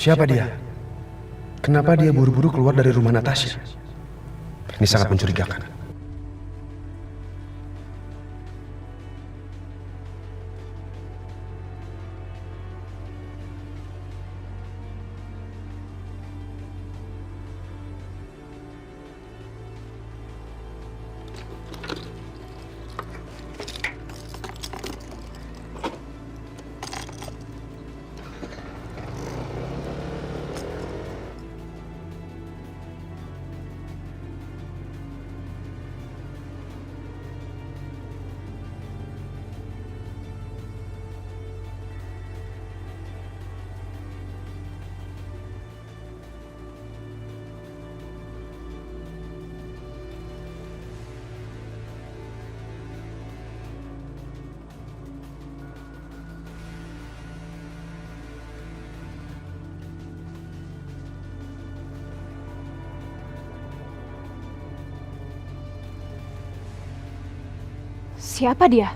Siapa dia? Kenapa dia buru-buru keluar dari rumah Natasha? Ini sangat mencurigakan. Siapa dia?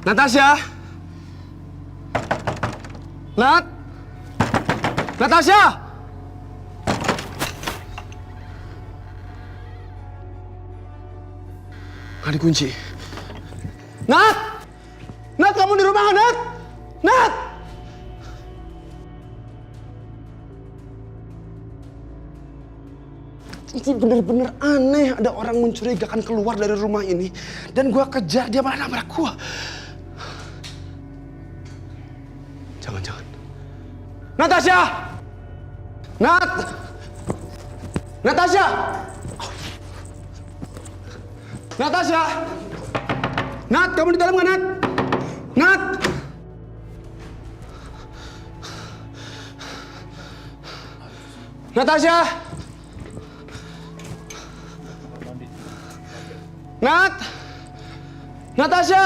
Natasha! Natasha! Nggak dikunci. Nat! Nat, kamu di rumah nggak, Nat? Nat! Ini bener-bener aneh, ada orang mencurigakan keluar dari rumah ini. Dan gua kejar, dia malah nabrak gua. Jangan-jangan. Natasha! Nat! Natasha! Natasha! Nat, kamu di dalam nggak, Nat? Nat! Natasha! Nat! Natasha!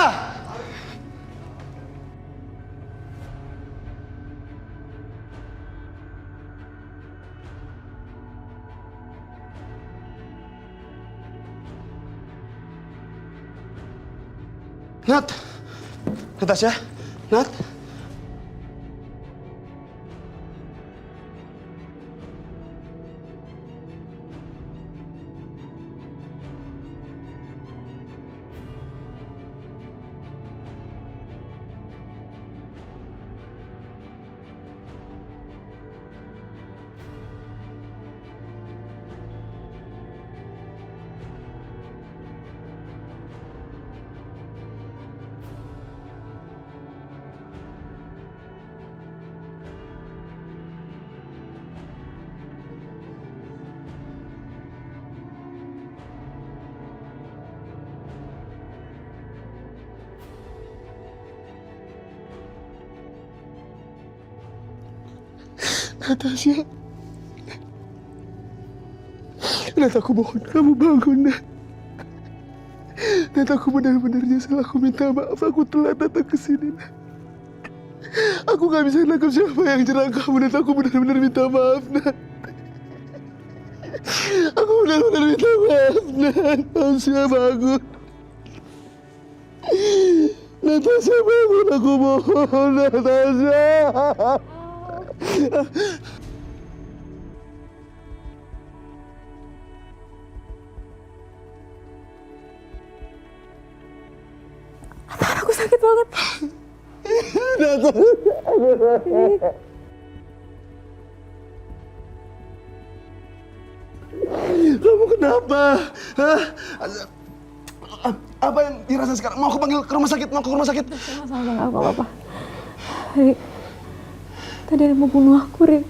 Nat! Natasha? Nat? Natasha. Nat, aku mohon kamu bangun, Nat. Nat, aku benar-benar nyesel. Aku minta maaf. Aku telat datang ke sini, Nat. Aku gak bisa nangkap siapa yang nyerang kamu, Nat. Aku benar-benar minta maaf, Nat. Aku benar-benar minta maaf, Nat. Natasha, bangun. Natasha, bangun. Aku mohon, Natasha. Aku sakit banget. Kamu kenapa? Hah? Apa yang dirasa sekarang? Mau aku panggil ke rumah sakit? Mau ke rumah sakit? Sama-sama, gak apa-apa. Rick, tadi ada yang mau bunuh aku, Rick.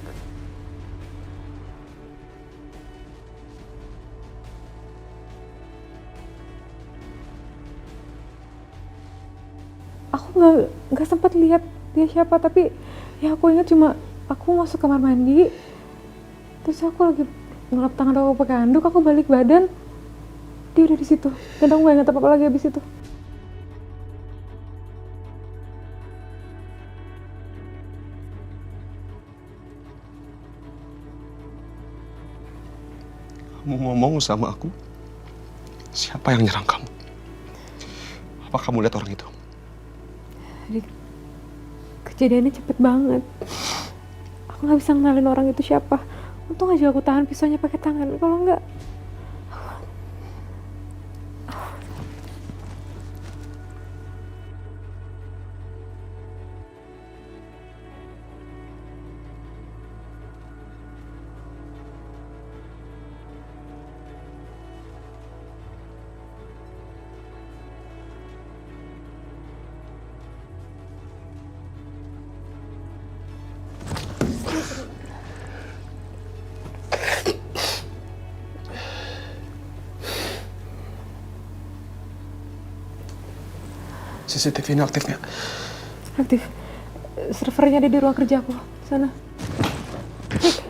Aku nggak sempat lihat dia siapa, tapi ya aku ingat cuma aku masuk kamar mandi, terus aku lagi ngelap tangan aku pakai handuk, aku balik badan, dia udah di situ, dan aku nggak ingat apa-apa lagi habis itu. Kamu ngomong sama aku, siapa yang nyerang kamu? Apa kamu lihat orang itu? Rick, kejadiannya cepet banget. Aku nggak bisa ngenalin orang itu siapa. Untung aja aku tahan pisaunya pakai tangan. Kalau nggak, CCTV ini aktif nggak? aktif. Servernya ada di ruang kerja aku. Sana. Rick.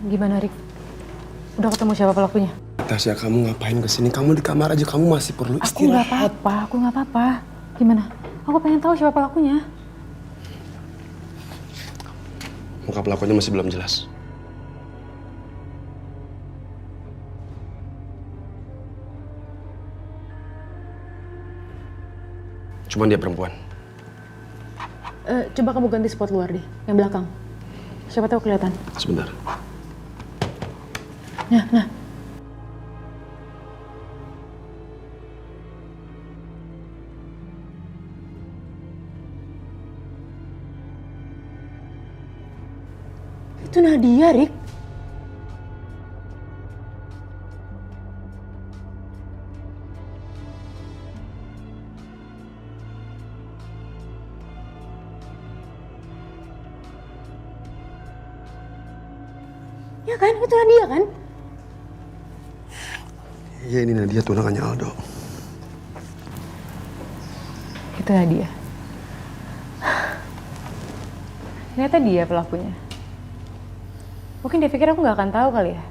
Gimana, Rick? Udah ketemu siapa pelakunya? Tasya, kamu ngapain kesini? Kamu di kamar aja, kamu masih perlu istirahat. Aku nggak apa-apa. Gimana? Aku pengen tahu siapa pelakunya. Muka pelakunya masih belum jelas. Cuman dia perempuan. Coba kamu ganti spot luar deh, yang belakang. Siapa tahu kelihatan. Sebentar. Nah. Itu Nadia, Rick. Ya kan? Itu Nadia kan? Iya, ini Nadia, tunangannya Aldo. Itu Nadia. Ternyata dia pelakunya. Mungkin dia pikir aku nggak akan tahu kali ya.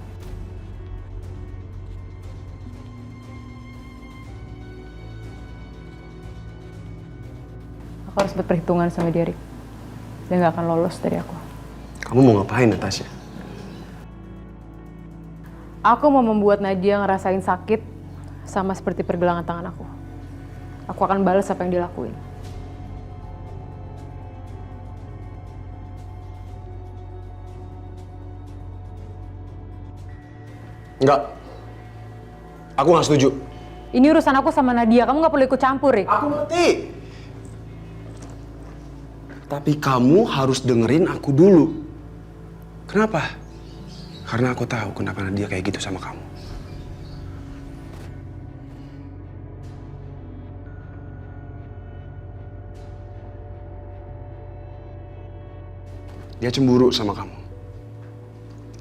Aku harus berperhitungan sama dia, Rik. Dia nggak akan lolos dari aku. Kamu mau ngapain, Natasha? Aku mau membuat Nadia ngerasain sakit sama seperti pergelangan tangan aku. Aku akan balas apa yang dilakuin. Enggak. Aku nggak setuju. Ini urusan aku sama Nadia, kamu nggak perlu ikut campur, Rik. Aku ngerti. Tapi kamu harus dengerin aku dulu. Kenapa? Karena aku tahu kenapa Nadia kayak gitu sama kamu. Dia cemburu sama kamu.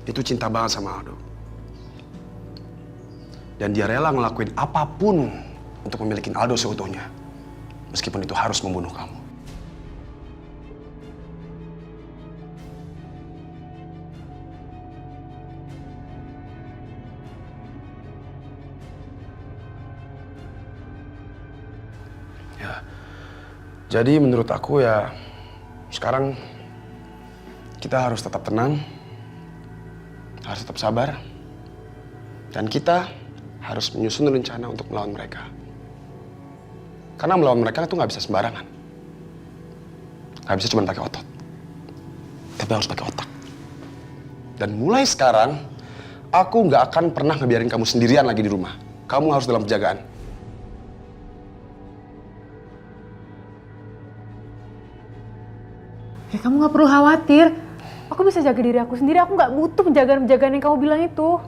Itu cinta banget sama Aldo. Dan dia rela ngelakuin apapun untuk memiliki Aldo seutuhnya. Meskipun itu harus membunuh kamu. Ya, jadi menurut aku ya sekarang kita harus tetap tenang, harus tetap sabar, dan kita harus menyusun rencana untuk melawan mereka. Karena melawan mereka itu nggak bisa sembarangan, nggak bisa cuma pakai otot, tapi harus pakai otak. Dan mulai sekarang, aku nggak akan pernah ngebiarin kamu sendirian lagi di rumah. Kamu harus dalam penjagaan. Ya, kamu nggak perlu khawatir. Aku bisa jaga diri aku sendiri. Aku nggak butuh penjagaan-penjagaan yang kamu bilang itu.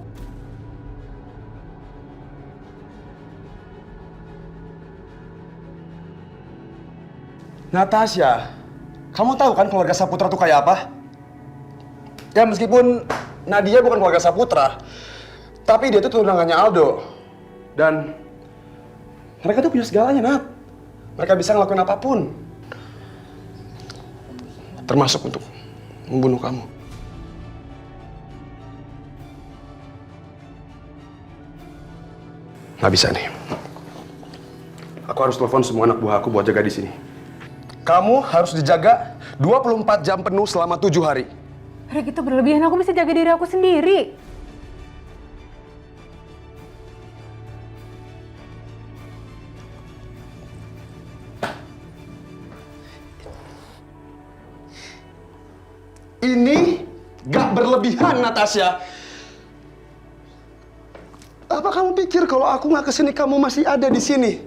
Natasha, kamu tahu kan keluarga Saputra tuh kayak apa? Ya meskipun Nadia bukan keluarga Saputra, tapi dia tuh tunangannya Aldo. Dan mereka tuh punya segalanya, Nat. Mereka bisa ngelakuin apapun. Termasuk untuk membunuh kamu. Nggak bisa nih. Aku harus telepon semua anak buah aku buat jaga di sini. Kamu harus dijaga 24 jam penuh selama 7 hari. Rick, itu berlebihan. Aku bisa jaga diri aku sendiri. Ini gak berlebihan, Natasha. Apa kamu pikir kalau aku nggak kesini kamu masih ada di sini?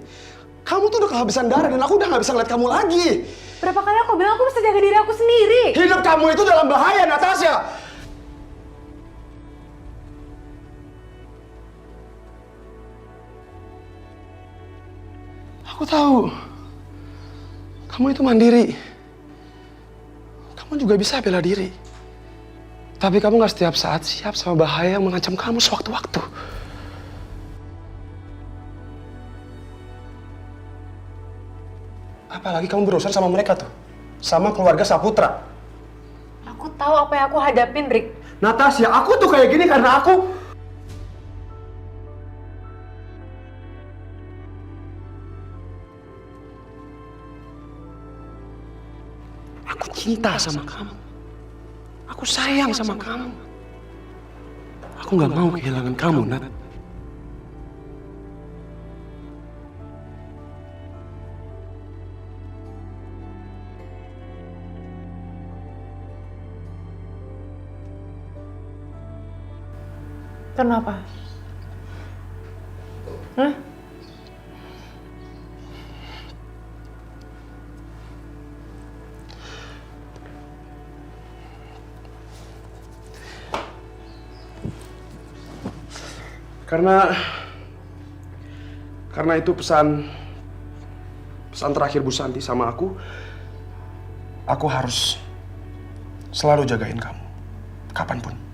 Kamu tuh udah kehabisan darah dan aku udah nggak bisa ngeliat kamu lagi. Berapa kali aku bilang aku bisa jaga diri aku sendiri? Hidup kamu itu dalam bahaya, Natasha. Aku tahu. Kamu itu mandiri. Kamu juga bisa bela diri. Tapi kamu nggak setiap saat siap sama bahaya yang mengancam kamu sewaktu-waktu. Apalagi kamu berurusan sama mereka tuh. Sama keluarga Saputra. Aku tahu apa yang aku hadapin, Rick. Natasha, aku tuh kayak gini karena aku cinta sama kamu. Aku sayang sama kamu. Aku nggak mau kehilangan kamu, Nat. Kenapa? Hah? Karena itu pesan terakhir Bu Santi sama aku harus selalu jagain kamu, kapanpun.